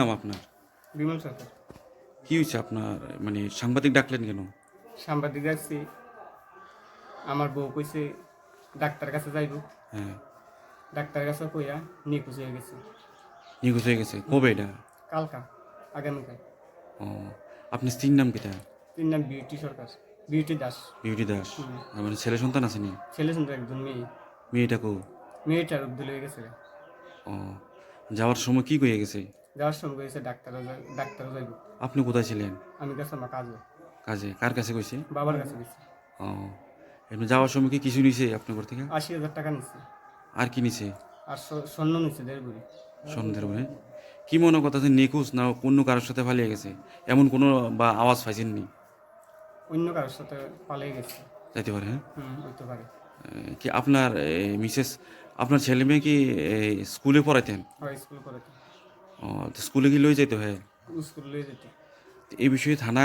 নাম আপনার? বিমল সরকার। কি হয়েছে আপনার? মানে সাংবাদিক ডাকলেন কেন? সাংবাদিক আসছি, আমার বউ কইছে ডাক্তার কাছে যাইব। হ্যাঁ। ডাক্তার কাছে কইয়া নিখোঁজ হয়ে গেছে। নিখোঁজ হয়ে গেছে কবে এটা? কালকা, আগামীকাল। ও, আপনার স্ত্রীর নাম কিটা? তিন নাম বিউটি সরকার, বিউটি দাস। বিউটি দাস। হুম। মানে ছেলে সন্তান আসেনি? ছেলে শুনতে একজন মেয়ে, মেয়েটা কো? মেয়েটার উদ্দুল হয়ে গেছে। ও, যাওয়ার সময় কি কয়ে গেছে? যাওয়ার সময় কইছে ডাক্তারও যাইব। আপনি কোথায় ছিলেন? আমি গেছি আমার কাজে, কাজে? কার কাছে কইছে? বাবার কাছে গেছি। ও, এমনি যাওয়ার সময় কি কিছু নিছে আপনার ঘর থেকে? 80,000 টাকা নিচ্ছে, আর কি নিছে? আর স্বর্ণ নিচ্ছে 1.5 ভরি। সন্ধ্যের মানে কি মনে কথা নিখোঁজ না অন্য কারোর সাথে পালিয়ে গেছে এমন কোনো বা আওয়াজ পাইছেননি? অন্য কারোর সাথে পালিয়ে গেছে। যাইতে পারে, হ্যাঁ? হইতে পারে। কি আপনার মিসেস, আপনার ছেলে মেয়ে কি স্কুলে পড়াইতেন? হয় স্কুল করে তো, ও, তো স্কুলে কি লই যাইতে হয়? স্কুল লয়ে যেত। তো এই বিষয়ে থানা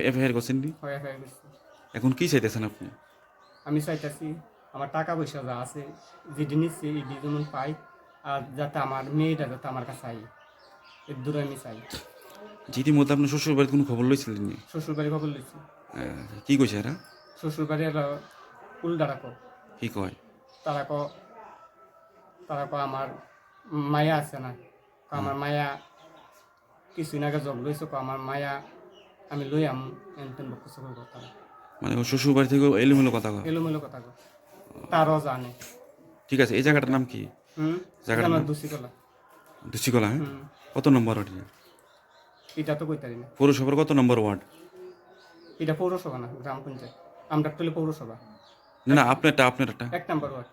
এফআইআর করছেন নি? হয় এফআইআর করছে। এখন কি চাইতেছেন আপনি? আমি চাইতেছি আমার টাকা পয়সা যা আছে, যেটি নিচ্ছে এটি যেমন পাই, আর যাতে আমার মেয়েটা যাতে আমার কাছে আই, এর দূরে আমি চাই। যেটি মধ্যে আপনার শ্বশুর বাড়িতে কোনো খবর লইছিলেন নি? শ্বশুর বাড়ি খবর লইছি। কি কইছে এরা? শ্বশুর বাড়ি এরা উল্টারা ক, কি কয়? তারা ক তারা ক আমার মায়া আছে না, আমার মায়া কিছুদিন আগে জব লইছে, আমার মায়া আমি লই আম এনতেন বকছে কথা, মানে ও শ্বশুর বাড়ি থেকে এলোমেলো কথা কয়? এলোমেলো কথা কয়, তারও জানে। ঠিক আছে, এই জায়গাটার নাম কি? জায়গাটার আমার নাম দুষিকলা। দুচিকলা, হ্যাঁ? কত নম্বর ওয়ার্ড এটা? এটা তো কইতারি না। পৌরসভার কত নম্বর ওয়ার্ড? এটা পৌরসভা না, গ্রাম পঞ্চায়েত। আমরা পৌরসভা। না না, আপনারটা 1 নম্বর ওয়ার্ড।